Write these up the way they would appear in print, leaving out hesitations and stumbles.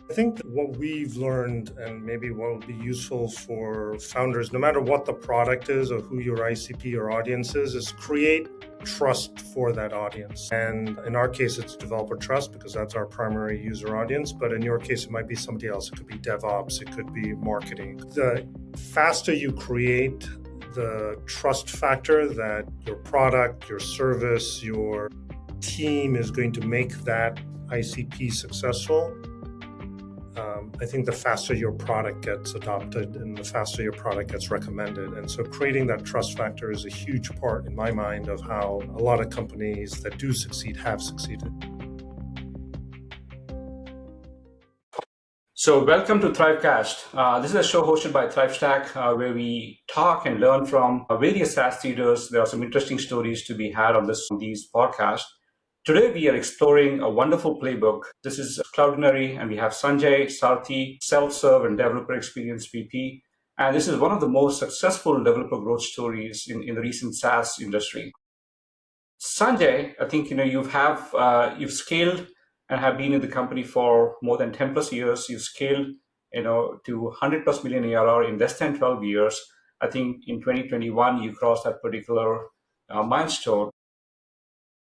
I think what we've learned and maybe what will be useful for founders, no matter what the product is or who your ICP or audience is create trust for that audience. And in our case, it's developer trust because that's our primary user audience. But in your case, it might be somebody else. It could be DevOps, it could be marketing. The faster you create the trust factor that your product, your service, your team is going to make that ICP successful, I think the faster your product gets adopted and the faster your product gets recommended. And so creating that trust factor is a huge part, in my mind, of how a lot of companies that do succeed have succeeded. So welcome to Thrivecast. This is a show hosted by ThriveStack where we talk and learn from various SaaS leaders. There are some interesting stories to be had on these podcasts. Today, we are exploring a wonderful playbook. This is Cloudinary, and we have Sanjay Sarthi, Self-Serve and Developer Experience VP. And this is one of the most successful developer growth stories in the recent SaaS industry. Sanjay, I think you've scaled and have been in the company for more than 10 plus years. You've scaled to 100 plus million ARR in less than 12 years. I think in 2021, you crossed that particular milestone.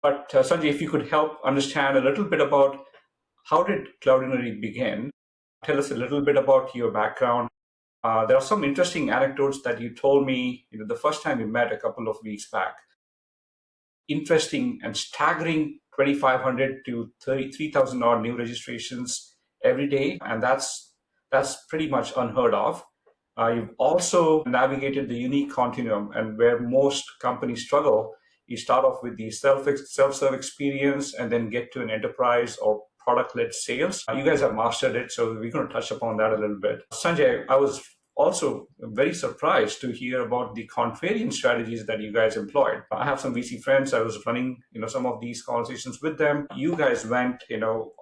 But Sanjay, if you could help understand a little bit about how did Cloudinary begin? Tell us a little bit about your background. There are some interesting anecdotes that you told me the first time we met a couple of weeks back. Interesting and staggering 2,500 to 33,000 odd new registrations every day, and that's pretty much unheard of. You've also navigated the unique continuum, and where most companies struggle, you start off with the self-serve experience and then get to an enterprise or product-led sales. You guys have mastered it, so we're going to touch upon that a little bit. Sanjay, I was also very surprised to hear about the contrarian strategies that you guys employed. I have some VC friends. I was running, some of these conversations with them. You guys went,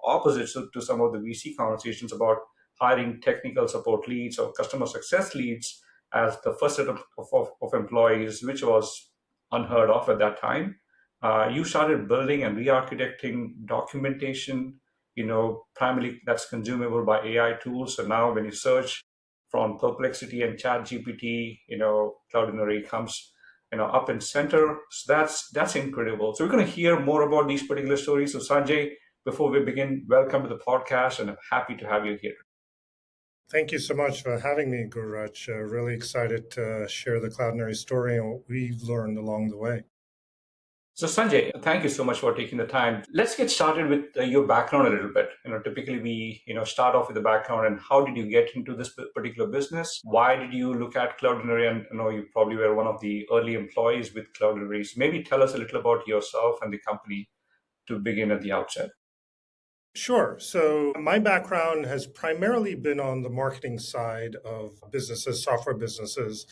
opposite to some of the VC conversations about hiring technical support leads or customer success leads as the first set of employees, which was unheard of at that time. You started building and re-architecting documentation, primarily that's consumable by AI tools. So now when you search from Perplexity and ChatGPT, Cloudinary comes, up in center. So that's incredible. So we're going to hear more about these particular stories. So Sanjay, before we begin, welcome to the podcast, and I'm happy to have you here. Thank you so much for having me, Gurraj. Really excited to share the Cloudinary story and what we've learned along the way. So Sanjay, thank you so much for taking the time. Let's get started with your background a little bit. Typically we, start off with the background and how did you get into this particular business? Why did you look at Cloudinary? And you probably were one of the early employees with Cloudinary. So maybe tell us a little about yourself and the company to begin at the outset. Sure. So my background has primarily been on the marketing side of businesses, software businesses.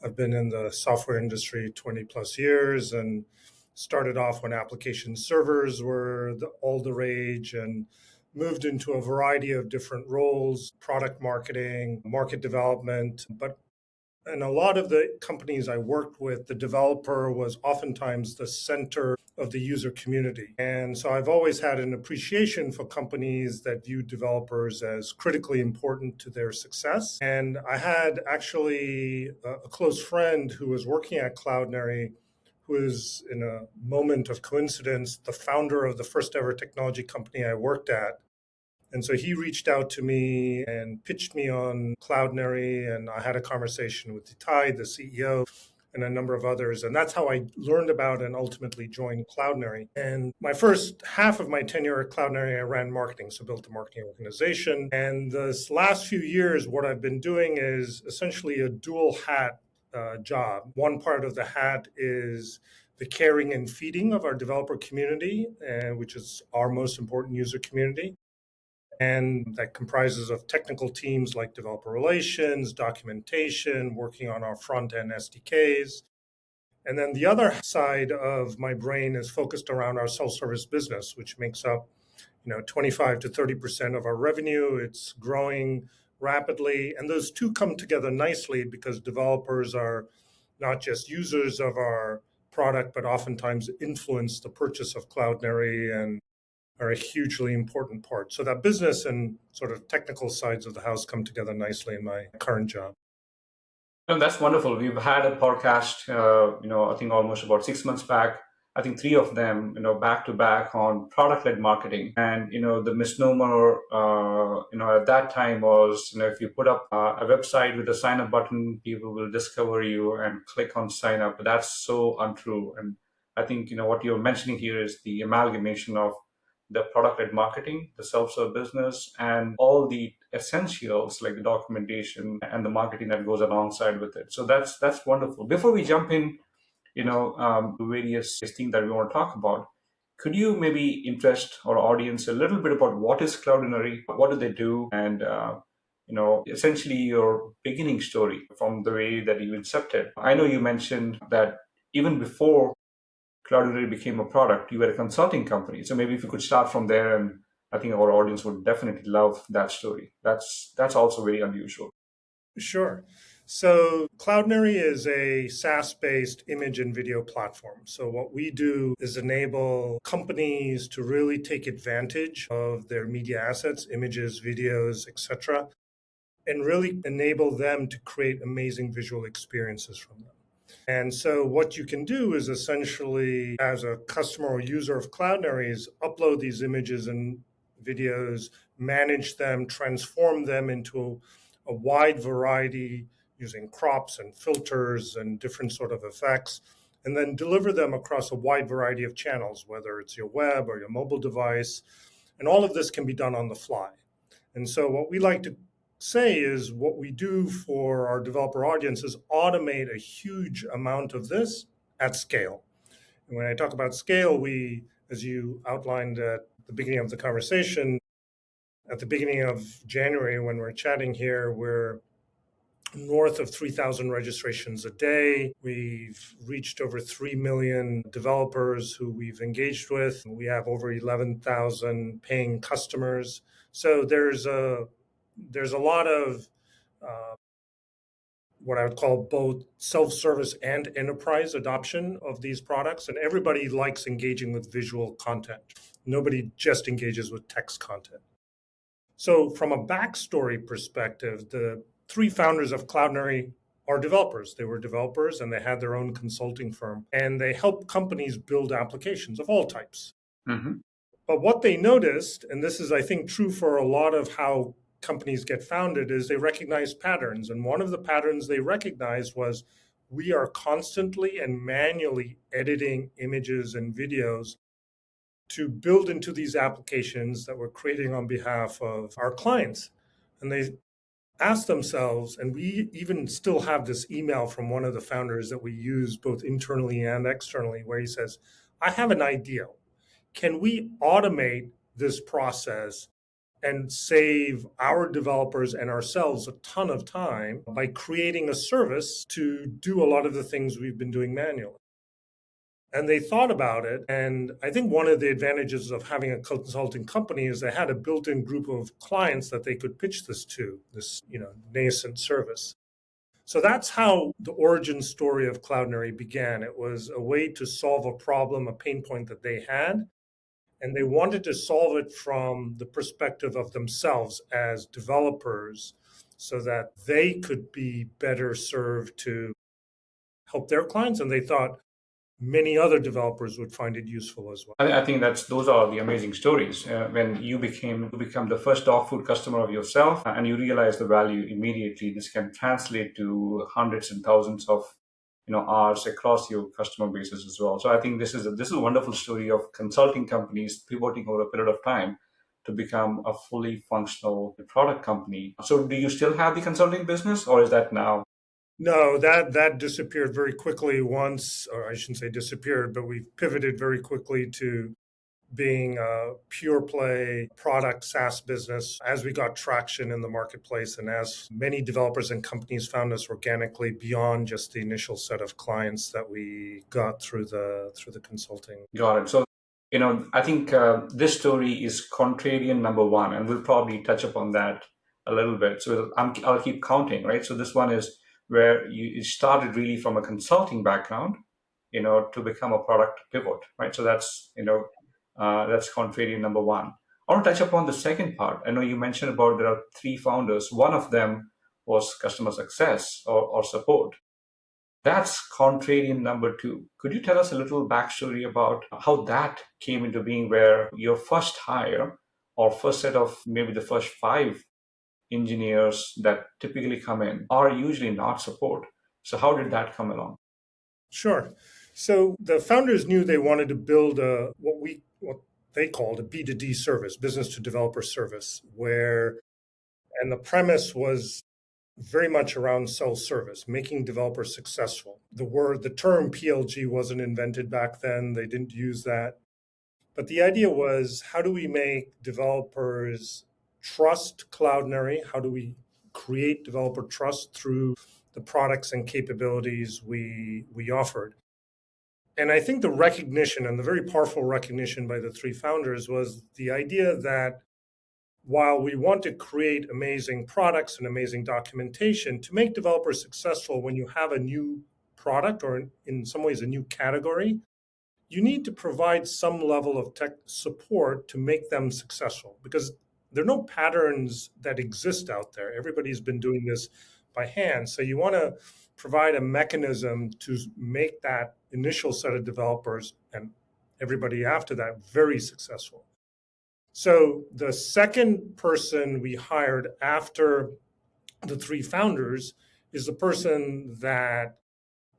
I've been in the software industry 20 plus years and started off when application servers were all the rage and moved into a variety of different roles, product marketing, market development. But in a lot of the companies I worked with, the developer was oftentimes the center of the user community. And so I've always had an appreciation for companies that view developers as critically important to their success. And I had actually a close friend who was working at Cloudinary, who is, in a moment of coincidence, the founder of the first ever technology company I worked at. And so he reached out to me and pitched me on Cloudinary, and I had a conversation with Itai, the CEO, and a number of others. And that's how I learned about and ultimately joined Cloudinary. And my first half of my tenure at Cloudinary, I ran marketing, so built a marketing organization. And this last few years, what I've been doing is essentially a dual hat job. One part of the hat is the caring and feeding of our developer community, which is our most important user community. And that comprises of technical teams like developer relations, documentation, working on our front-end SDKs. And then the other side of my brain is focused around our self-service business, which makes up 25 to 30% of our revenue. It's growing rapidly. And those two come together nicely because developers are not just users of our product, but oftentimes influence the purchase of Cloudinary and are a hugely important part. So that business and sort of technical sides of the house come together nicely in my current job. And that's wonderful. We've had a podcast, I think almost about 6 months back. I think three of them, back to back on product-led marketing. And, the misnomer, at that time was, if you put up a website with a sign up button, people will discover you and click on sign up. But that's so untrue. And I think, what you're mentioning here is the amalgamation of the product-led marketing, the self-serve business, and all the essentials like the documentation and the marketing that goes alongside with it. So that's wonderful. Before we jump in, the various things that we want to talk about, could you maybe interest our audience a little bit about what is Cloudinary, what do they do, and essentially your beginning story from the way that you incepted. I know you mentioned that even before Cloudinary became a product, you were a consulting company. So maybe if you could start from there, and I think our audience would definitely love that story. That's also very unusual. Sure. So Cloudinary is a SaaS-based image and video platform. So what we do is enable companies to really take advantage of their media assets, images, videos, etc., and really enable them to create amazing visual experiences from them. And so what you can do is essentially, as a customer or user of Cloudinary, is upload these images and videos, manage them, transform them into a wide variety using crops and filters and different sort of effects, and then deliver them across a wide variety of channels, whether it's your web or your mobile device. And all of this can be done on the fly. And so what we like to say is what we do for our developer audience is automate a huge amount of this at scale. And when I talk about scale, we, as you outlined at the beginning of the conversation, at the beginning of January, when we're chatting here, we're north of 3,000 registrations a day. We've reached over 3 million developers who we've engaged with. We have over 11,000 paying customers. So there's a lot of what I would call both self-service and enterprise adoption of these products. And everybody likes engaging with visual content. Nobody just engages with text content. So from a backstory perspective, the three founders of Cloudinary are developers. They were developers and they had their own consulting firm, and they help companies build applications of all types. Mm-hmm. But what they noticed, and this is, I think, true for a lot of how companies get founded, is they recognize patterns. And one of the patterns they recognized was we are constantly and manually editing images and videos to build into these applications that we're creating on behalf of our clients. And they asked themselves, and we even still have this email from one of the founders that we use both internally and externally, where he says, I have an idea. Can we automate this process and save our developers and ourselves a ton of time by creating a service to do a lot of the things we've been doing manually? And they thought about it. And I think one of the advantages of having a consulting company is they had a built-in group of clients that they could pitch this to, this nascent service. So that's how the origin story of Cloudinary began. It was a way to solve a problem, a pain point that they had. And they wanted to solve it from the perspective of themselves as developers so that they could be better served to help their clients. And they thought many other developers would find it useful as well. I think those are the amazing stories. When you become the first dog food customer of yourself, and you realize the value immediately, this can translate to hundreds and thousands of hours across your customer bases as well. So I think this is a wonderful story of consulting companies pivoting over a period of time to become a fully functional product company. So do you still have the consulting business, or is that now? No, that disappeared very quickly once, or I shouldn't say disappeared, but we've pivoted very quickly to being a pure play product SaaS business as we got traction in the marketplace and as many developers and companies found us organically beyond just the initial set of clients that we got through the consulting. Got it. So, I think this story is contrarian number one, and we'll probably touch upon that a little bit. So I'll keep counting, right? So this one is where you started really from a consulting background, to become a product pivot, right? So that's, That's contrarian number one. I want to touch upon the second part. I know you mentioned about there are three founders. One of them was customer success or support. That's contrarian number two. Could you tell us a little backstory about how that came into being, where your first hire or first set of maybe the first five engineers that typically come in are usually not support? So how did that come along? Sure. So the founders knew they wanted to build what they called a B2D service, business to developer service, and the premise was very much around self-service, making developers successful. The term PLG wasn't invented back then. They didn't use that. But the idea was, how do we make developers trust Cloudinary? How do we create developer trust through the products and capabilities we offered? And I think the recognition, and the very powerful recognition by the three founders, was the idea that while we want to create amazing products and amazing documentation, to make developers successful when you have a new product or in some ways a new category, you need to provide some level of tech support to make them successful, because there are no patterns that exist out there. Everybody's been doing this by hand. So you want to provide a mechanism to make that initial set of developers and everybody after that very successful. So the second person we hired after the three founders is the person that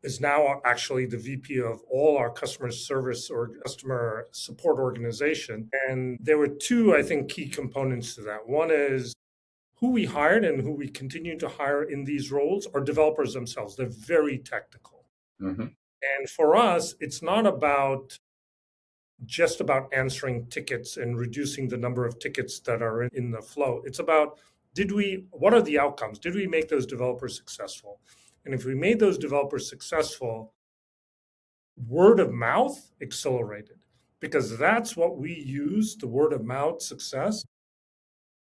is now actually the VP of all our customer service or customer support organization. And there were two, I think, key components to that. One is who we hired and who we continue to hire in these roles are developers themselves. They're very technical. Mm-hmm. And for us, it's not just about answering tickets and reducing the number of tickets that are in the flow. It's about, what are the outcomes? Did we make those developers successful? And if we made those developers successful, word of mouth accelerated, because that's what we use, the word of mouth success,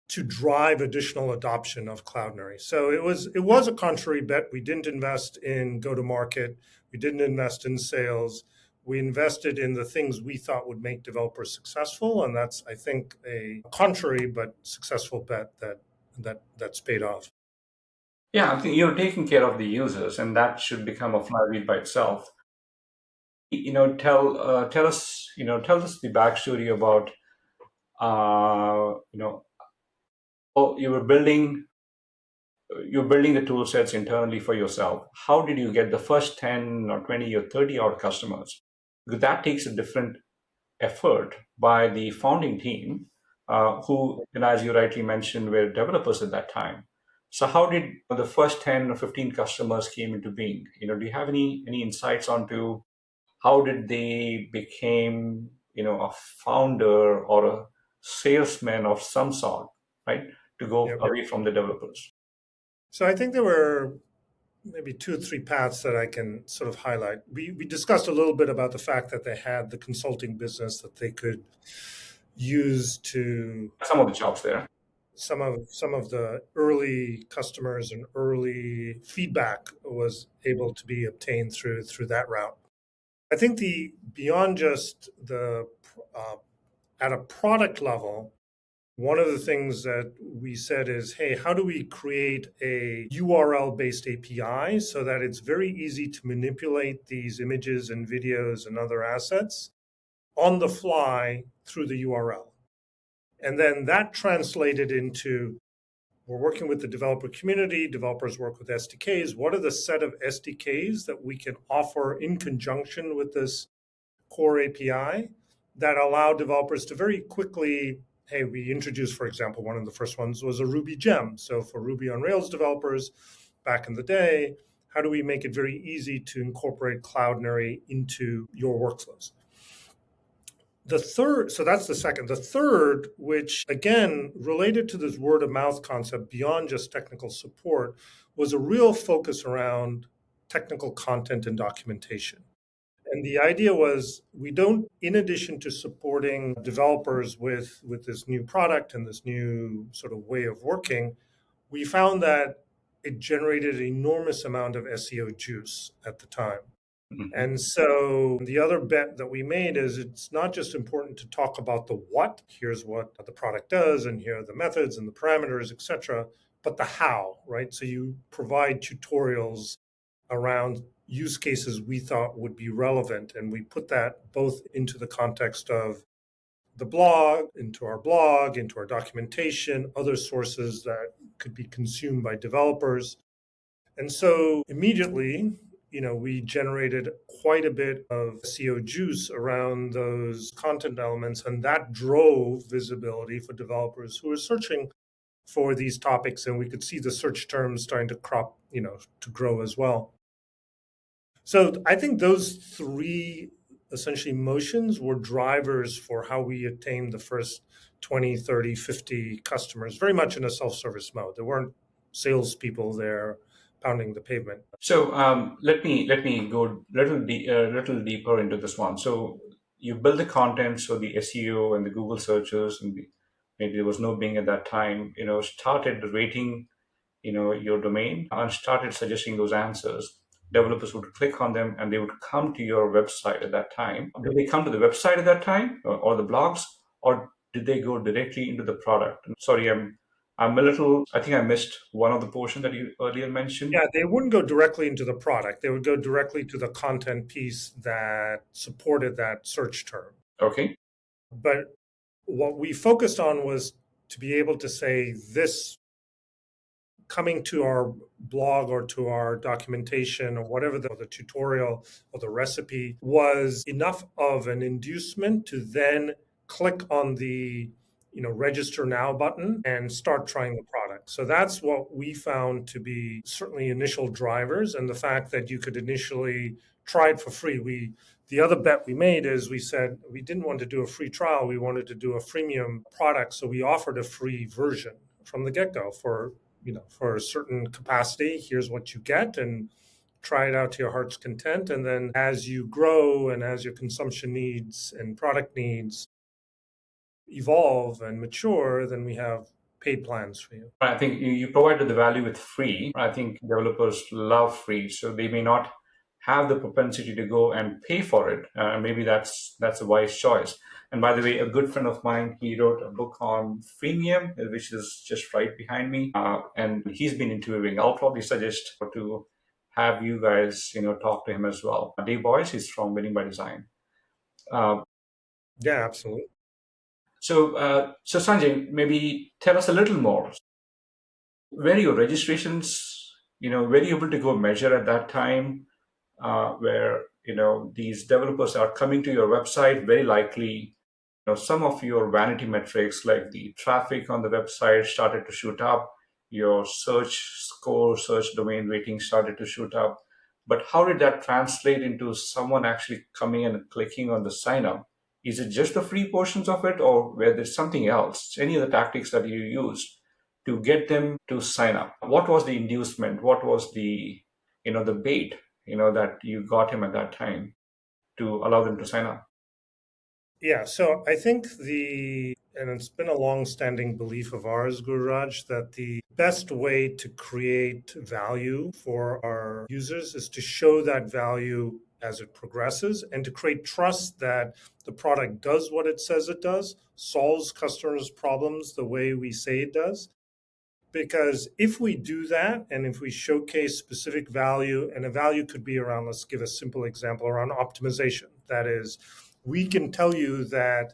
to drive additional adoption of Cloudinary. So it was a contrary bet. We didn't invest in go-to-market. We didn't invest in sales. We invested in the things we thought would make developers successful, and that's, I think, a contrary but successful bet that's paid off. Yeah, I think you're taking care of the users, and that should become a flywheel by itself. Tell us the backstory about oh, you're building the tool sets internally for yourself. How did you get the first 10 or 20 or 30 odd customers? Because that takes a different effort by the founding team, who, and as you rightly mentioned, were developers at that time. So how did the first 10 or 15 customers came into being? Do you have any insights onto how did they became, a founder or a salesman of some sort, right? To go Yep. away from the developers. So I think there were maybe two or three paths that I can sort of highlight. We discussed a little bit about the fact that they had the consulting business that they could use to Some of the jobs there. some of the early customers and early feedback was able to be obtained through that route. I think beyond just the at a product level, one of the things that we said is, hey, how do we create a URL-based API so that it's very easy to manipulate these images and videos and other assets on the fly through the URL? And then that translated into, we're working with the developer community, developers work with SDKs. What are the set of SDKs that we can offer in conjunction with this core API that allow developers to very quickly, hey, we introduced, for example, one of the first ones was a Ruby gem. So for Ruby on Rails developers back in the day, how do we make it very easy to incorporate Cloudinary into your workflows? So that's the second. The third, which again related to this word of mouth concept beyond just technical support, was a real focus around technical content and documentation. And the idea was, we don't, in addition to supporting developers with this new product and this new sort of way of working, we found that it generated an enormous amount of SEO juice at the time. And so the other bet that we made is it's not just important to talk about the what, here's what the product does, and here are the methods and the parameters, et cetera, but the how, right? So you provide tutorials around use cases we thought would be relevant. And we put that both into the context of the blog, into our documentation, other sources that could be consumed by developers. And so immediately, we generated quite a bit of SEO juice around those content elements, and that drove visibility for developers who are searching for these topics. And we could see the search terms starting to crop, to grow as well. So I think those three essentially motions were drivers for how we attained the first 20, 30, 50 customers, very much in a self-service mode. There weren't salespeople there pounding the pavement. So let me go little deeper into this one. So you build the content, so the SEO and the Google searches, and maybe there was no Bing at that time. Started rating, your domain and started suggesting those answers. Developers would click on them and they would come to your website at that time. Did they come to the website at that time, or the blogs, or did they go directly into the product? Sorry, I'm a little. I think I missed one of the portion that you earlier mentioned. Yeah, they wouldn't go directly into the product. They would go directly to the content piece that supported that search term. Okay. But what we focused on was to be able to say this coming to our blog or to our documentation or whatever the tutorial or the recipe was enough of an inducement to then click on the register now button and start trying the product. So that's what we found to be certainly initial drivers, and the fact that you could initially try it for free. The other bet we made is we said we didn't want to do a free trial, we wanted to do a freemium product, so we offered a free version from the get-go for a certain capacity. Here's what you get, and try it out to your heart's content. And then as you grow and as your consumption needs and product needs evolve and mature, then we have paid plans for you. I think you provided the value with free. I think developers love free, so they may not have the propensity to go and pay for it. Maybe that's a wise choice. And by the way, a good friend of mine, he wrote a book on freemium, which is just right behind me, and he's been interviewing. I'll probably suggest to have you guys, talk to him as well. Dave Boyce, he's from Winning by Design. Yeah, absolutely. So Sanjay, maybe tell us a little more. Were your registrations, were you able to go measure at that time, where these developers are coming to your website? Very likely, some of your vanity metrics like the traffic on the website started to shoot up, your search score, search domain rating started to shoot up. But how did that translate into someone actually coming and clicking on the sign up? Is it just the free portions of it, or were there something else, any of the tactics that you used to get them to sign up? What was the inducement? What was the bait, that you got him at that time to allow them to sign up? Yeah, so I think and it's been a long-standing belief of ours, Gururaj, that the best way to create value for our users is to show that value as it progresses and to create trust that the product does what it says it does, solves customers' problems the way we say it does. Because if we do that, and if we showcase specific value, and a value could be around, let's give a simple example, around optimization. That is, we can tell you that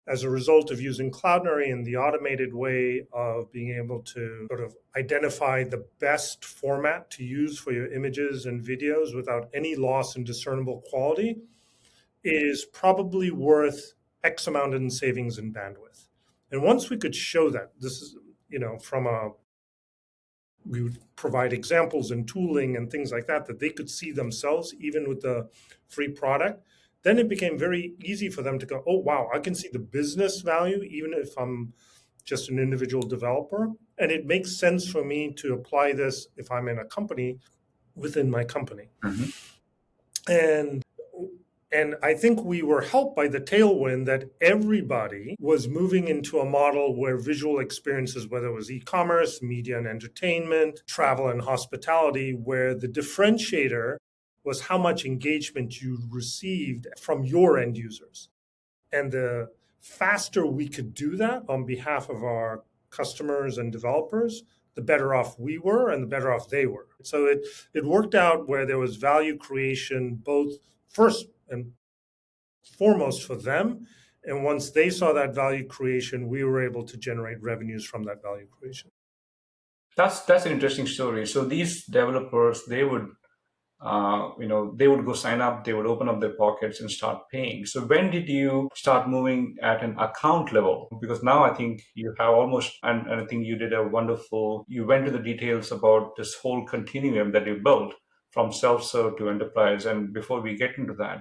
as a result of using Cloudinary and the automated way of being able to sort of identify the best format to use for your images and videos without any loss in discernible quality, is probably worth X amount in savings in bandwidth. And once we could show that, this is, we would provide examples and tooling and things like that they could see themselves, even with the free product, then it became very easy for them to go, oh, wow, I can see the business value, even if I'm just an individual developer. And it makes sense for me to apply this if I'm in a company within my company. Mm-hmm. And I think we were helped by the tailwind that everybody was moving into a model where visual experiences, whether it was e-commerce, media and entertainment, travel and hospitality, where the differentiator was how much engagement you received from your end users. And the faster we could do that on behalf of our customers and developers, the better off we were and the better off they were. So it worked out where there was value creation, both first and foremost for them. And once they saw that value creation, we were able to generate revenues from that value creation. That's an interesting story. So these developers, they would they would go sign up, they would open up their pockets and start paying. So when did you start moving at an account level? Because now I think you have almost, and I think you did you went to the details about this whole continuum that you built from self-serve to enterprise. And before we get into that,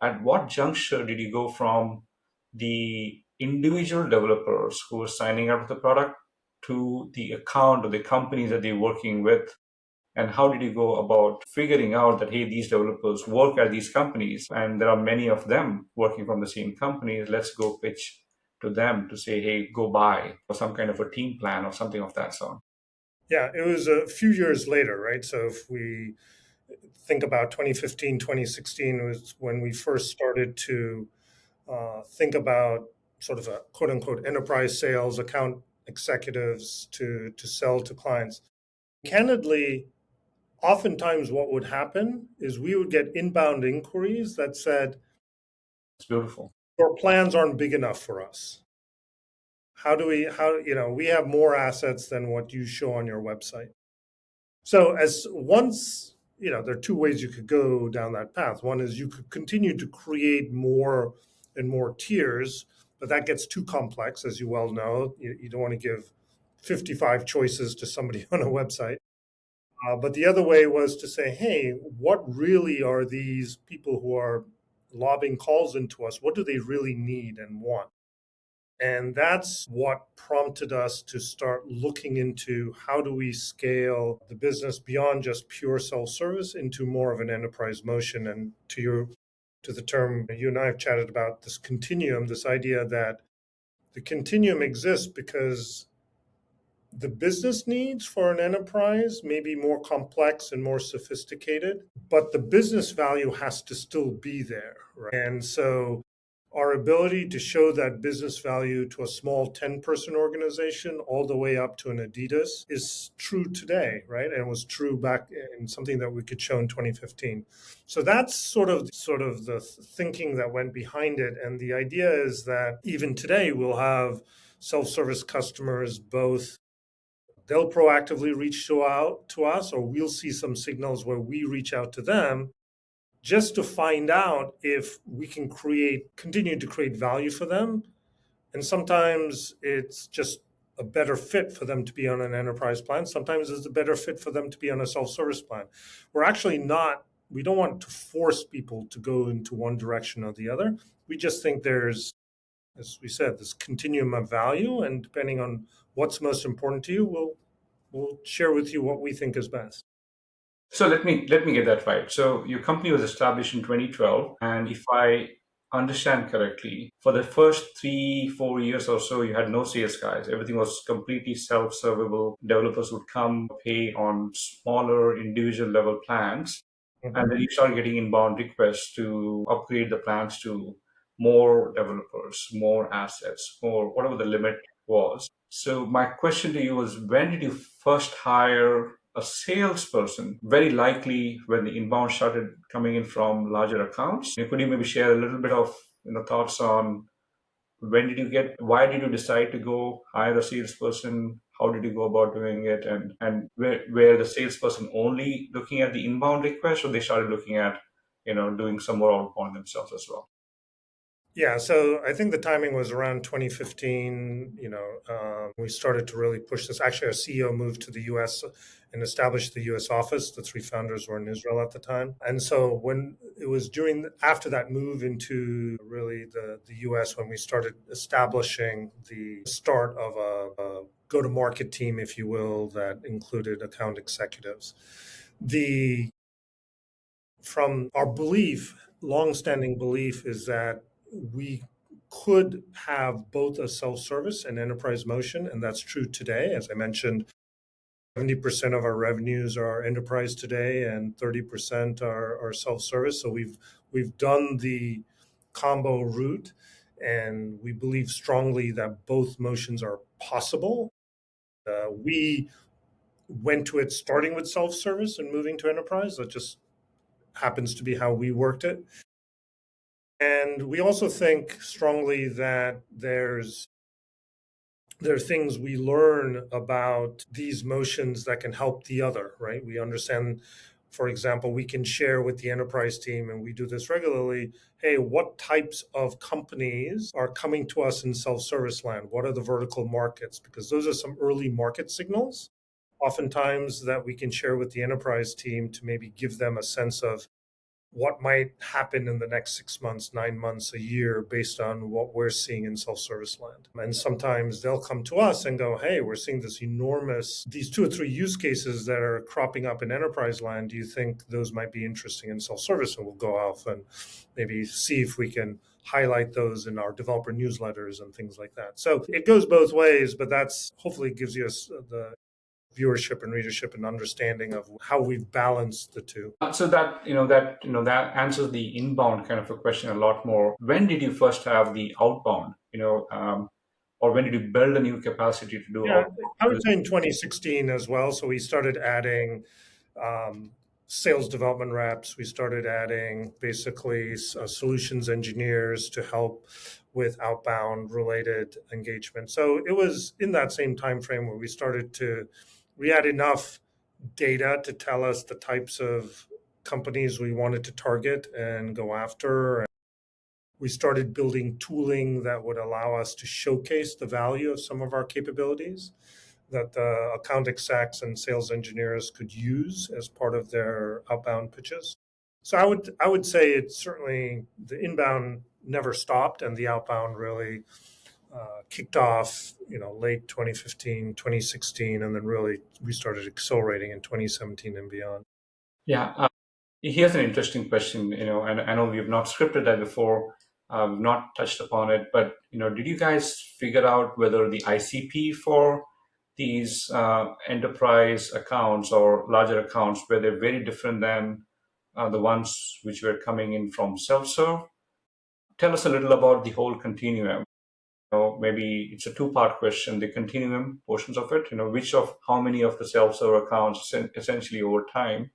at what juncture did you go from the individual developers who were signing up to the product to the account or the companies that they're working with? And how did you go about figuring out that, hey, these developers work at these companies and there are many of them working from the same companies? Let's go pitch to them to say, hey, go buy or some kind of a team plan or something of that sort. Yeah, it was a few years later, right? So if we think about 2015, 2016 was when we first started to think about sort of a quote unquote enterprise sales, account executives to sell to clients. Candidly, oftentimes what would happen is we would get inbound inquiries that said, It's beautiful. your plans aren't big enough for us. We have more assets than what you show on your website. So there are two ways you could go down that path. One is you could continue to create more and more tiers, but that gets too complex, as you well know. You don't want to give 55 choices to somebody on a website. But the other way was to say, hey, what really are these people who are lobbing calls into us? What do they really need and want? And that's what prompted us to start looking into how do we scale the business beyond just pure self-service into more of an enterprise motion. And to the term you and I have chatted about, this continuum, this idea that the continuum exists because the business needs for an enterprise may be more complex and more sophisticated, but the business value has to still be there. Right? And so our ability to show that business value to a small 10-person organization all the way up to an Adidas is true today, right? And it was true back in something that we could show in 2015. So that's sort of the thinking that went behind it. And the idea is that even today we'll have self-service customers, both they'll proactively reach out to us, or we'll see some signals where we reach out to them just to find out if we can continue to create value for them. And sometimes it's just a better fit for them to be on an enterprise plan. Sometimes it's a better fit for them to be on a self-service plan. We don't want to force people to go into one direction or the other. We just think there's, as we said, this continuum of value, and depending on what's most important to you, we'll share with you what we think is best. So let me get that right. So your company was established in 2012, and if I understand correctly, for the first 3-4 years or so, you had no sales guys. Everything was completely self-servable. Developers would come, pay on smaller individual level plans, and then you start getting inbound requests to upgrade the plans to more developers, more assets, or whatever the limit was. So my question to you was, when did you first hire a salesperson? Very likely when the inbound started coming in from larger accounts. Could you maybe share a little bit of thoughts on why did you decide to go hire a salesperson? How did you go about doing it? And were the salesperson only looking at the inbound request, or they started looking at, doing some more outbound themselves as well? Yeah, so I think the timing was around 2015. We started to really push this. Actually, our CEO moved to the US and established the US office. The three founders were in Israel at the time. And so when it was after that move into really the US, when we started establishing the start of a go-to-market team, if you will, that included account executives. From our belief, longstanding belief, is that we could have both a self-service and enterprise motion, and that's true today. As I mentioned, 70% of our revenues are enterprise today, and 30% are self-service. So we've done the combo route, and we believe strongly that both motions are possible. We went to it starting with self-service and moving to enterprise. That just happens to be how we worked it. And we also think strongly that there are things we learn about these motions that can help the other, right? We understand, for example, we can share with the enterprise team, and we do this regularly. Hey, what types of companies are coming to us in self-service land? What are the vertical markets? Because those are some early market signals, oftentimes, that we can share with the enterprise team to maybe give them a sense of what might happen in the next 6 months, 9 months, a year, based on what we're seeing in self-service land. And sometimes they'll come to us and go, hey, we're seeing these 2 or 3 use cases that are cropping up in enterprise land. Do you think those might be interesting in self-service? And we'll go off and maybe see if we can highlight those in our developer newsletters and things like that. So it goes both ways, but that's hopefully gives you the viewership and readership and understanding of how we've balanced the two. So that answers the inbound kind of a question a lot more. When did you first have the outbound? Or when did you build a new capacity to do Yeah, outbound? I would say in 2016 as well. So we started adding sales development reps. We started adding basically solutions engineers to help with outbound related engagement. So it was in that same time frame where we had enough data to tell us the types of companies we wanted to target and go after. We started building tooling that would allow us to showcase the value of some of our capabilities that the account execs and sales engineers could use as part of their outbound pitches. So I would say it's certainly the inbound never stopped, and the outbound really kicked off, late 2015, 2016, and then really we started accelerating in 2017 and beyond. Yeah. Here's an interesting question, and I know we've not scripted that before, not touched upon it, but, did you guys figure out whether the ICP for these enterprise accounts or larger accounts, were they very different than the ones which were coming in from self-serve? Tell us a little about the whole continuum. Maybe it's a two-part question, the continuum portions of it, how many of the self-serve accounts essentially over time,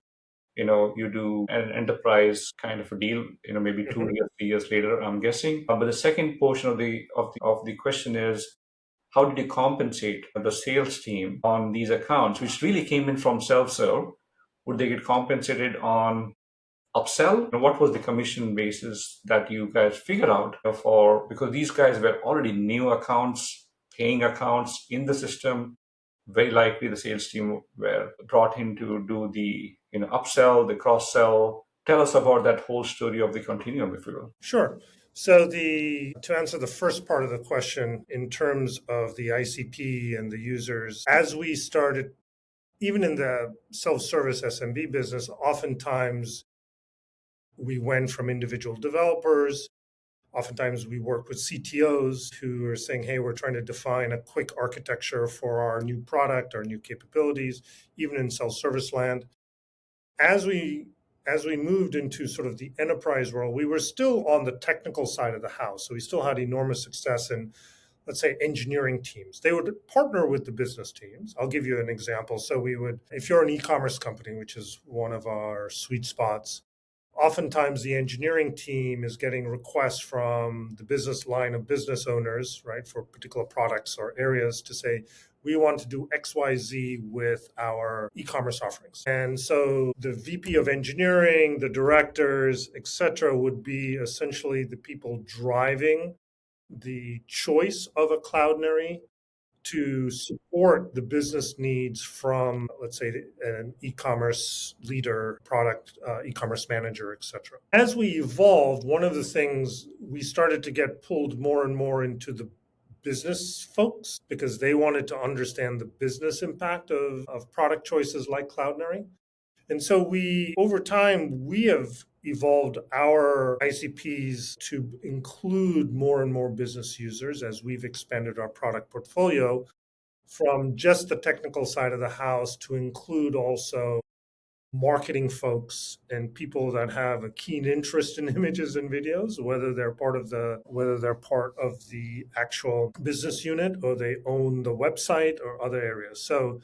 you do an enterprise kind of a deal, maybe 2 years, 3 years later, I'm guessing. But the second portion of the question is, how did you compensate the sales team on these accounts, which really came in from self-serve? Would they get compensated on upsell? What was the commission basis that you guys figured out for? Because these guys were already new accounts, paying accounts in the system. Very likely the sales team were brought in to do the upsell, the cross-sell. Tell us about that whole story of the continuum, if you will. Sure. So to answer the first part of the question in terms of the ICP and the users, as we started, even in the self-service SMB business, oftentimes we went from individual developers. Oftentimes we work with CTOs who are saying, hey, we're trying to define a quick architecture for our new product, our new capabilities, even in self-service land. As we moved into sort of the enterprise world, we were still on the technical side of the house. So we still had enormous success in, let's say, engineering teams. They would partner with the business teams. I'll give you an example. So if you're an e-commerce company, which is one of our sweet spots, oftentimes the engineering team is getting requests from the business line of business owners, right, for particular products or areas to say, we want to do XYZ with our e-commerce offerings. And so the VP of engineering, the directors, et cetera, would be essentially the people driving the choice of a Cloudinary to support the business needs from, let's say, an e-commerce leader, product, e-commerce manager, et cetera. As we evolved, one of the things we started to get pulled more and more into the business folks because they wanted to understand the business impact of product choices like Cloudinary. And so over time, we have evolved our ICPs to include more and more business users as we've expanded our product portfolio. from just the technical side of the house to include also marketing folks and people that have a keen interest in images and videos, whether they're part of the actual business unit or they own the website or other areas. So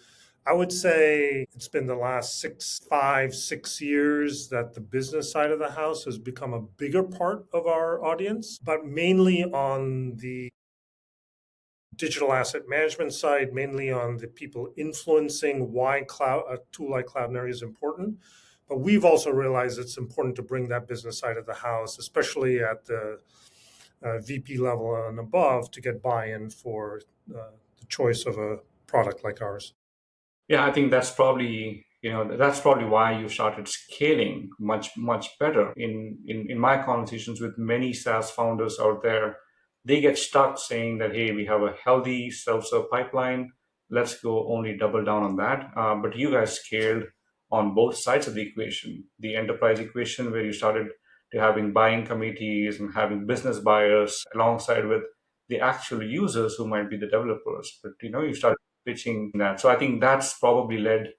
I would say it's been the last 6 years that the business side of the house has become a bigger part of our audience, but mainly on the digital asset management side, mainly on the people influencing why a tool like Cloudinary is important. But we've also realized it's important to bring that business side of the house, especially at the VP level and above, to get buy-in for the choice of a product like ours. Yeah, I think that's probably why you started scaling much better. In my conversations with many SaaS founders out there, they get stuck saying that, hey, we have a healthy self-serve pipeline. Let's go only double down on that. But you guys scaled on both sides of the equation, the enterprise equation, where you started to having buying committees and having business buyers alongside with the actual users who might be the developers. But you started pitching that. So I think that's probably led,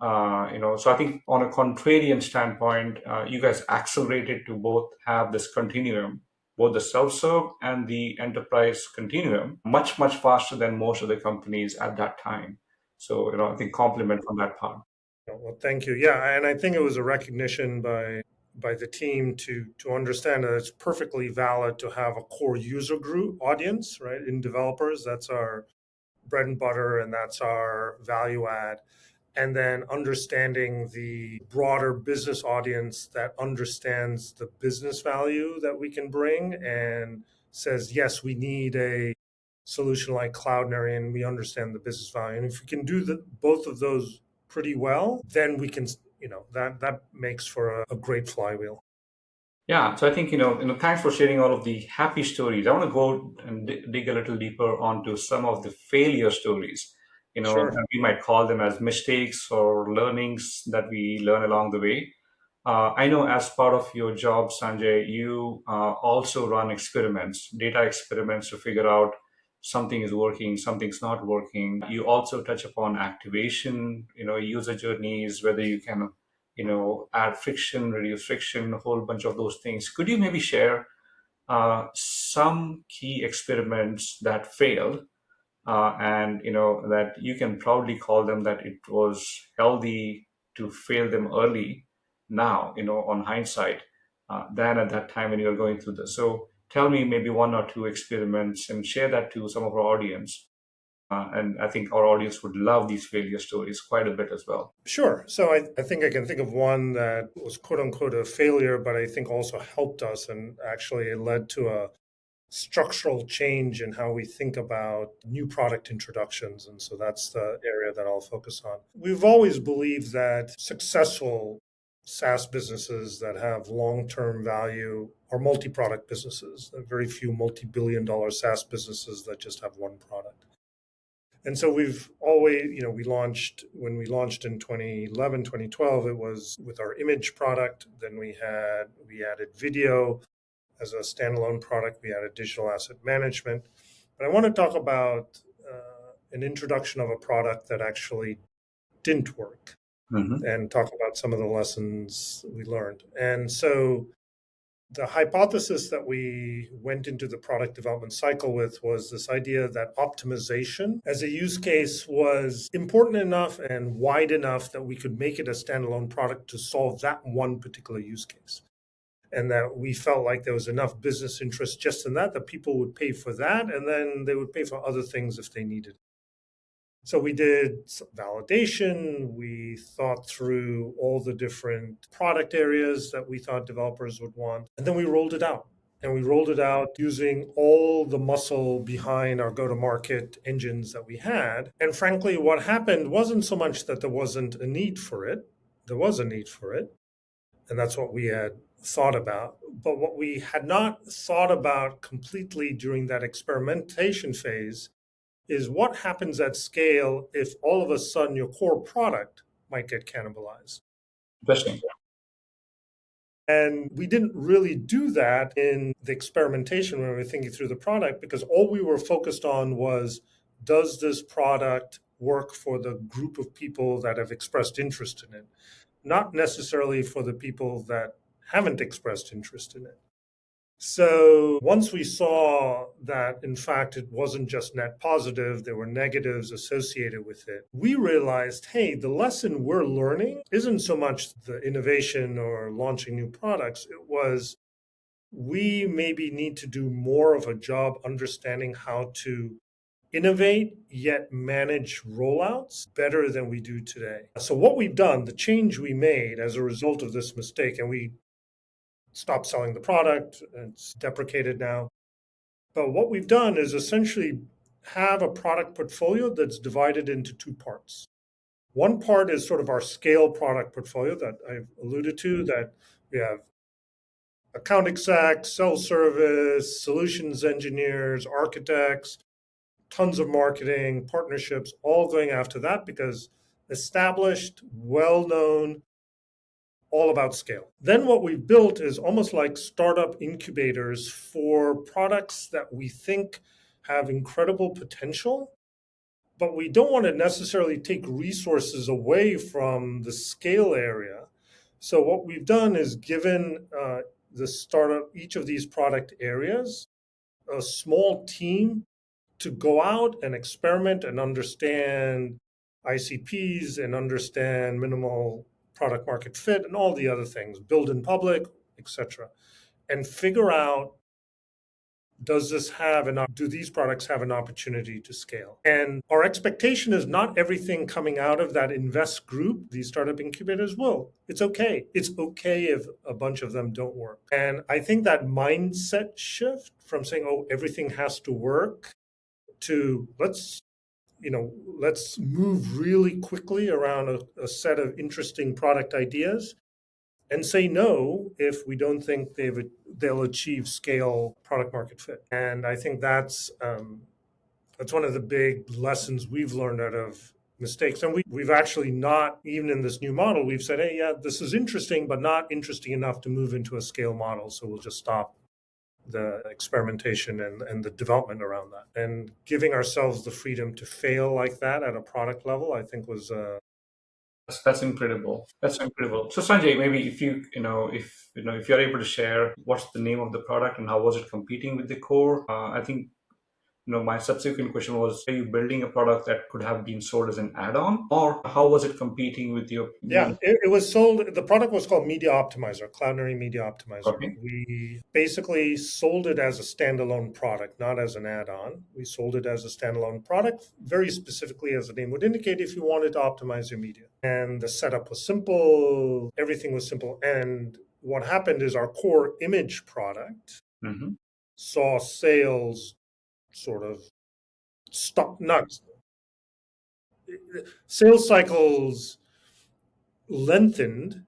so I think on a contrarian standpoint, you guys accelerated to both have this continuum, both the self-serve and the enterprise continuum, much faster than most of the companies at that time. So, I think compliment on that part. Well, thank you. Yeah, and I think it was a recognition by the team to understand that it's perfectly valid to have a core user group audience, right? In developers, that's our bread and butter, and that's our value add. And then understanding the broader business audience that understands the business value that we can bring and says, yes, we need a solution like Cloudinary, and we understand the business value. And if we can do both of those pretty well, then we can, that makes for a great flywheel. Yeah, so I think thanks for sharing all of the happy stories. I want to go and dig a little deeper onto some of the failure stories. Sure. And we might call them as mistakes or learnings that we learn along the way. I know as part of your job, Sanjay, you also run experiments, data experiments to figure out something is working, something's not working. You also touch upon activation, user journeys, whether you can add friction, reduce friction, a whole bunch of those things. Could you maybe share some key experiments that failed, and that you can proudly call them that it was healthy to fail them early now, on hindsight, than at that time when you were going through this. So tell me maybe one or two experiments and share that to some of our audience. And I think our audience would love these failure stories quite a bit as well. Sure. So I think I can think of one that was quote unquote a failure, but I think also helped us, and actually it led to a structural change in how we think about new product introductions. And so that's the area that I'll focus on. We've always believed that successful SaaS businesses that have long-term value are multi-product businesses. There are very few multi-billion-dollar SaaS businesses that just have one product. And so we've always, when we launched in 2011, 2012, it was with our image product. Then we added video as a standalone product. We added digital asset management. But I want to talk about an introduction of a product that actually didn't work, and talk about some of the lessons we learned. And so the hypothesis that we went into the product development cycle with was this idea that optimization as a use case was important enough and wide enough that we could make it a standalone product to solve that one particular use case. And that we felt like there was enough business interest just in that people would pay for that, and then they would pay for other things if they needed. So we did some validation. We thought through all the different product areas that we thought developers would want. And then we rolled it out. And we rolled it out using all the muscle behind our go-to-market engines that we had. And frankly, what happened wasn't so much that there wasn't a need for it. There was a need for it. And that's what we had thought about. But what we had not thought about completely during that experimentation phase is what happens at scale if all of a sudden your core product might get cannibalized. Interesting. And we didn't really do that in the experimentation when we were thinking through the product, because all we were focused on was does this product work for the group of people that have expressed interest in it, not necessarily for the people that haven't expressed interest in it. So once we saw that, in fact, it wasn't just net positive, there were negatives associated with it, we realized, hey, the lesson we're learning isn't so much the innovation or launching new products. It was we maybe need to do more of a job understanding how to innovate yet manage rollouts better than we do today. So what we've done, the change we made as a result of this mistake, and we stopped selling the product, it's deprecated now. But what we've done is essentially have a product portfolio that's divided into two parts. One part is sort of our scale product portfolio that I've alluded to, that we have account execs, self-service, solutions engineers, architects, tons of marketing, partnerships, all going after that because established, well-known, all about scale. Then what we've built is almost like startup incubators for products that we think have incredible potential, but we don't want to necessarily take resources away from the scale area. So what we've done is given the startup, each of these product areas, a small team to go out and experiment and understand ICPs and understand minimal product market fit and all the other things, build in public, etc., and figure out, do these products have an opportunity to scale? And our expectation is not everything coming out of that invest group, these startup incubators will. It's okay. It's okay if a bunch of them don't work. And I think that mindset shift from saying, oh, everything has to work, to let's move really quickly around a set of interesting product ideas and say no if we don't think they'll achieve scale product market fit. And I think that's one of the big lessons we've learned out of mistakes. And we've actually not, even in this new model, we've said, hey, yeah, this is interesting, but not interesting enough to move into a scale model. So we'll just stop the experimentation and the development around that. And giving ourselves the freedom to fail like that at a product level, I think was That's incredible. That's incredible. So Sanjay, maybe if you're able to share what's the name of the product and how was it competing with the core? I think my subsequent question was, are you building a product that could have been sold as an add-on, or how was it competing with your Yeah, main? it was sold. The product was called Media Optimizer, Cloudinary Media Optimizer. Okay. We basically sold it as a standalone product, not as an add-on. We sold it as a standalone product, very specifically, as the name would indicate, if you wanted to optimize your media. And the setup was simple, everything was simple. And what happened is our core image product Mm-hmm. saw sales sort of stop, not sales cycles lengthened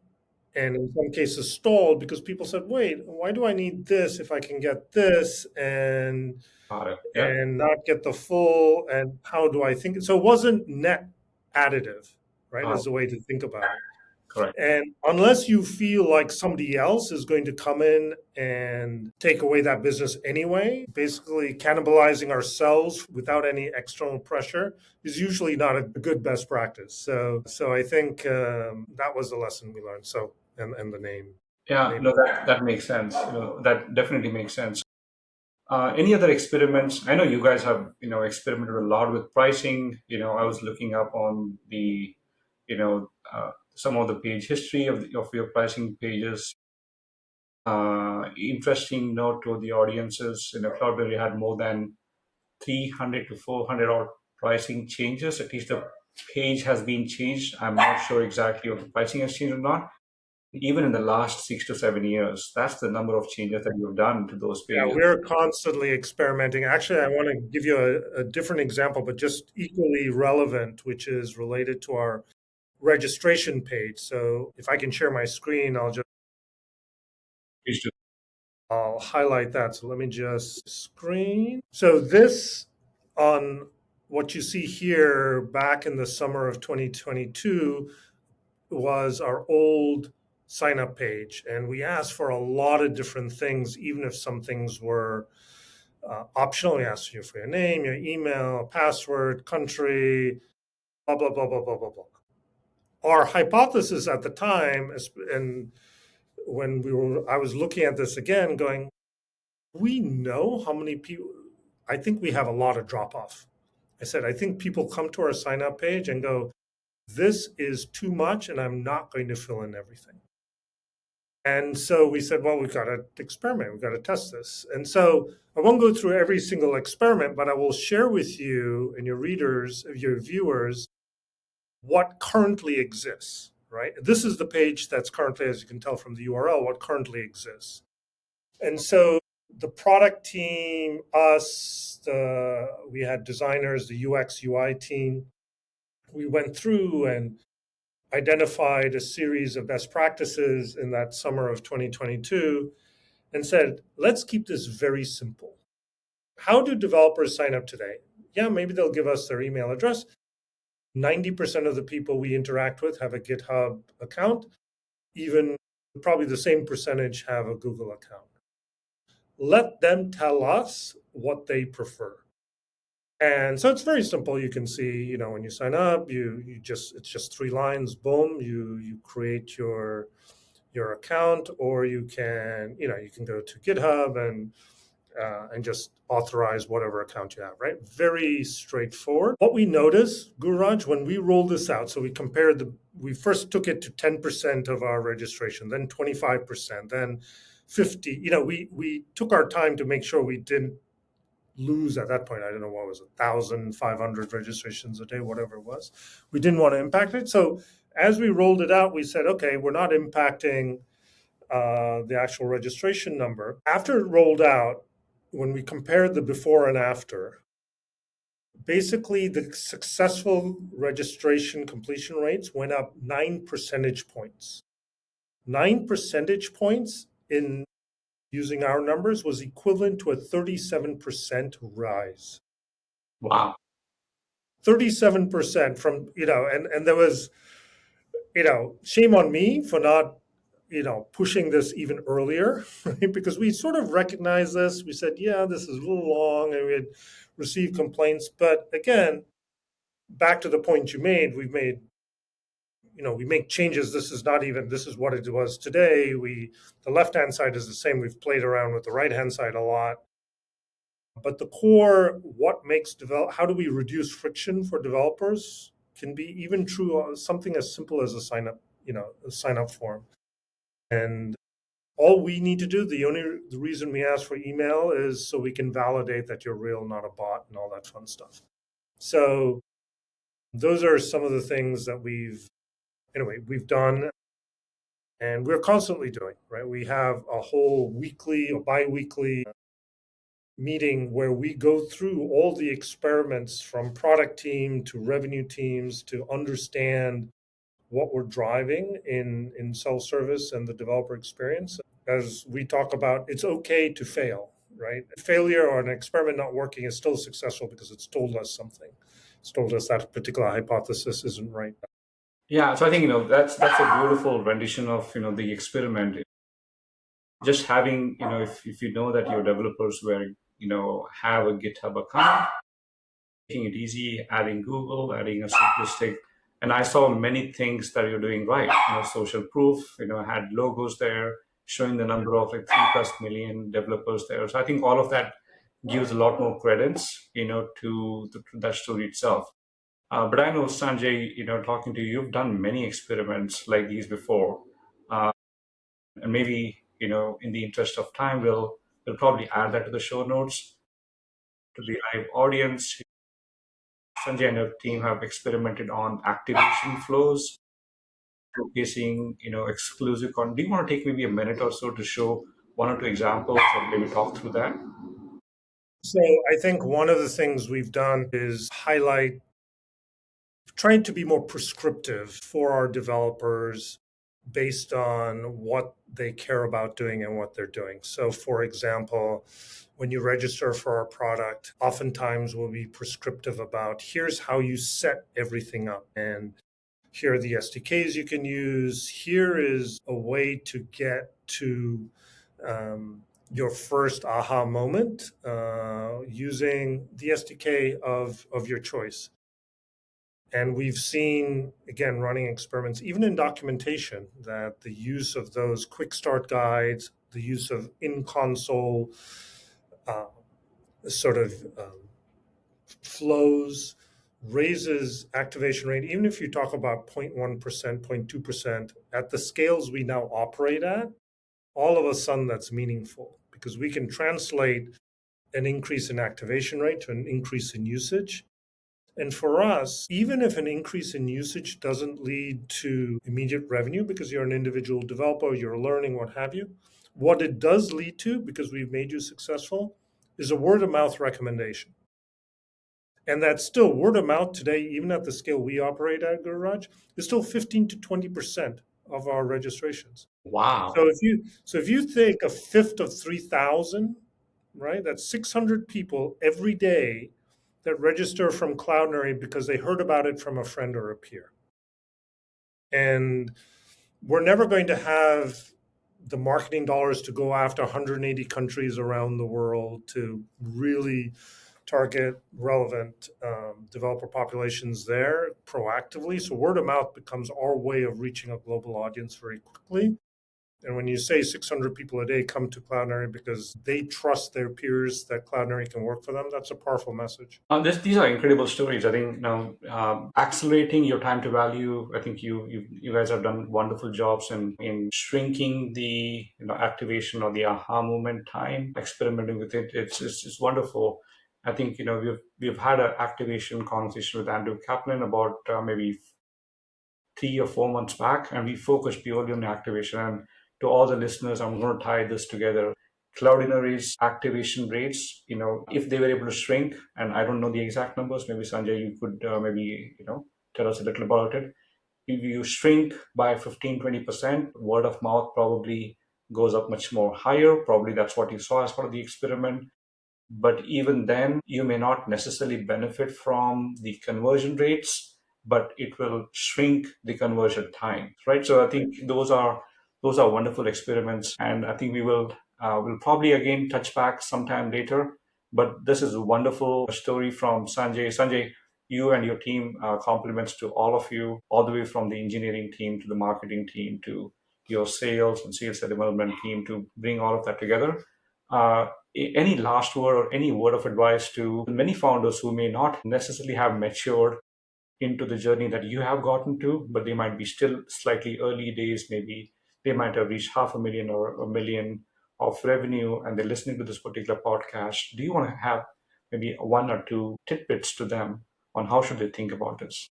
and in some cases stalled because people said, wait, why do I need this if I can get this Got it. Yeah. and not get the full, and how do I think? So it wasn't net additive, right, Got is it. the way to think about it. Correct. And unless you feel like somebody else is going to come in and take away that business anyway, basically cannibalizing ourselves without any external pressure is usually not a good best practice. So I think that was the lesson we learned. So and the name. Yeah. No, that makes sense. That definitely makes sense. Any other experiments? I know you guys have experimented a lot with pricing. I was looking up on the some of the page history of your pricing pages. Interesting note to the audiences. Cloudberry had more than 300 to 400 odd pricing changes. At least the page has been changed. I'm not sure exactly if the pricing has changed or not. Even in the last 6 to 7 years, that's the number of changes that you've done to those Yeah, pages. we're constantly experimenting. Actually, I want to give you a different example, but just equally relevant, which is related to our registration page. So if I can share my screen, Please do. I'll highlight that. So let me just screen. So this on what you see here back in the summer of 2022 was our old sign up page. And we asked for a lot of different things, even if some things were optional. It asks you for your name, your email, password, country, blah, blah, blah, blah, blah, blah, blah. Our hypothesis at the time, and I was looking at this again, going, we know how many people, I think we have a lot of drop off. I said, I think people come to our sign up page and go, this is too much, and I'm not going to fill in everything. And so we said, well, we've got to experiment. We've got to test this. And so I won't go through every single experiment, but I will share with you and your readers, your viewers, what currently exists, right? This is the page that's currently, as you can tell from the URL, what currently exists. And so the product team, us, we had designers, the UX, UI team, we went through and identified a series of best practices in that summer of 2022 and said, let's keep this very simple. How do developers sign up today? Yeah, maybe they'll give us their email address. 90% of the people we interact with have a GitHub account. Even probably the same percentage have a Google account. Let them tell us what they prefer. And so it's very simple. You can see, when you sign up, it's just 3 lines, boom, you create your account, or you can go to GitHub and just authorize whatever account you have, right? Very straightforward. What we noticed, Guraj, when we rolled this out, so we first took it to 10% of our registration, then 25%, then 50. We took our time to make sure we didn't lose at that point. I don't know, what was it, 1,500 registrations a day, whatever it was. We didn't want to impact it. So as we rolled it out, we said, okay, we're not impacting the actual registration number. After it rolled out, when we compared the before and after, basically the successful registration completion rates went up 9 percentage points. 9 percentage points in using our numbers was equivalent to a 37% rise. Wow. 37% from, and there was, shame on me for not, pushing this even earlier, right? Because we sort of recognized this. We said, yeah, this is a little long, and we had received complaints. But again, back to the point you made, we make changes. This is what it was today. The left-hand side is the same. We've played around with the right-hand side a lot. But the core, how do we reduce friction for developers, can be even true on something as simple as a sign up form. And all we need to do, the reason we ask for email is so we can validate that you're real, not a bot, and all that fun stuff. So those are some of the things that we've done, and we're constantly doing, right? We have a whole weekly or bi-weekly meeting where we go through all the experiments from product team to revenue teams to understand what we're driving in self-service and the developer experience. As we talk about, it's okay to fail, right? Failure or an experiment not working is still successful because it's told us something. It's told us that particular hypothesis isn't right. Yeah, so I think that's a beautiful rendition of the experiment. Just having if you know that your developers have a GitHub account, making it easy, adding Google, adding a simplistic, and I saw many things that you're doing right. Social proof. Had logos there showing the number of 3+ million developers there. So I think all of that gives a lot more credence, to that story itself. But I know, Sanjay, talking to you, you've done many experiments like these before. And maybe, in the interest of time, we'll probably add that to the show notes to the live audience. Sanjay and your team have experimented on activation flows, showcasing, exclusive content. Do you want to take maybe a minute or so to show 1 or 2 examples and maybe talk through that? So I think one of the things we've done is trying to be more prescriptive for our developers based on what they care about doing and what they're doing. So for example, when you register for our product, oftentimes we'll be prescriptive about here's how you set everything up, and here are the SDKs you can use. Here is a way to get to your first aha moment using the SDK of your choice. And we've seen, again, running experiments, even in documentation, that the use of those quick start guides, the use of in-console uh, sort of flows raises activation rate. Even if you talk about 0.1%, 0.2%, at the scales we now operate at, all of a sudden that's meaningful because we can translate an increase in activation rate to an increase in usage. And for us, even if an increase in usage doesn't lead to immediate revenue because you're an individual developer, you're learning, what have you, what it does lead to, because we've made you successful, is a word of mouth recommendation. And that's still word of mouth today, even at the scale we operate at, Gururaj, is still 15 to 20% of our registrations. Wow. So if you think a fifth of 3,000, right, that's 600 people every day that register from Cloudinary because they heard about it from a friend or a peer. And we're never going to have the marketing dollars to go after 180 countries around the world to really target relevant developer populations there proactively. So word of mouth becomes our way of reaching a global audience very quickly. And when you say 600 people a day come to Cloudinary because they trust their peers that Cloudinary can work for them, that's a powerful message. These are incredible stories. I think now accelerating your time to value. I think you guys have done wonderful jobs in shrinking the activation or the aha moment time. Experimenting with it, it's wonderful. I think we've had an activation conversation with Andrew Kaplan about maybe 3 or 4 months back, and we focused purely on activation. And to all the listeners, I'm going to tie this together. Cloudinary's activation rates, if they were able to shrink, and I don't know the exact numbers, maybe Sanjay, you could maybe, tell us a little about it. If you shrink by 15-20%, word of mouth probably goes up much more higher. Probably that's what you saw as part of the experiment. But even then, you may not necessarily benefit from the conversion rates, but it will shrink the conversion time, right? So I think those are wonderful experiments, and I think we'll probably again touch back sometime later. But this is a wonderful story from Sanjay. Sanjay, you and your team, compliments to all of you, all the way from the engineering team to the marketing team to your sales and sales and development team to bring all of that together. Any last word or any word of advice to many founders who may not necessarily have matured into the journey that you have gotten to, but they might be still slightly early days? Maybe they might have reached 500,000 or 1 million of revenue and they're listening to this particular podcast. Do you want to have maybe one or two tidbits to them on how should they think about this?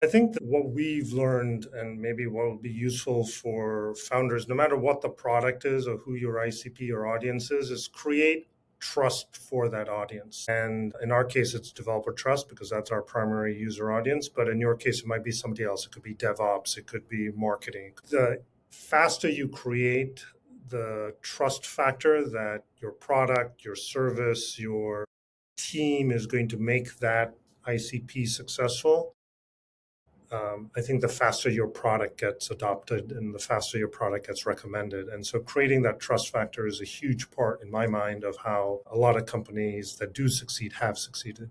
I think that what we've learned, and maybe what will be useful for founders, no matter what the product is or who your ICP or audience is create trust for that audience. And in our case, it's developer trust because that's our primary user audience. But in your case, it might be somebody else. It could be DevOps, it could be marketing. The faster you create the trust factor that your product, your service, your team is going to make that ICP successful, I think the faster your product gets adopted and the faster your product gets recommended. And so creating that trust factor is a huge part, in my mind, of how a lot of companies that do succeed have succeeded.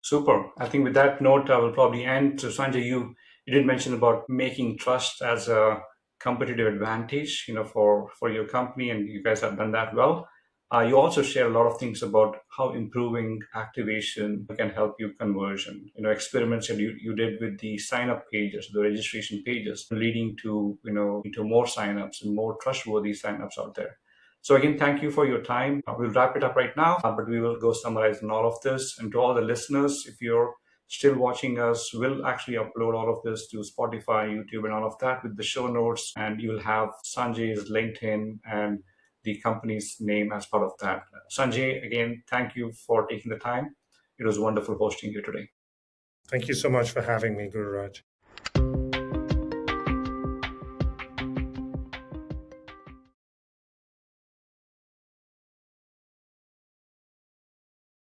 Super. I think with that note, I will probably end. So Sanjay, you did mention about making trust as a competitive advantage, for your company, and you guys have done that well. You also share a lot of things about how improving activation can help you conversion. Experiments that you did with the sign up pages, the registration pages, leading to into more signups and more trustworthy signups out there. So again, thank you for your time. We'll wrap it up right now, but we will go summarize on all of this. And to all the listeners, if you're still watching us, we'll actually upload all of this to Spotify, YouTube, and all of that with the show notes. And you'll have Sanjay's LinkedIn and the company's name as part of that. Sanjay, again, thank you for taking the time. It was wonderful hosting you today. Thank you so much for having me, Gururaj.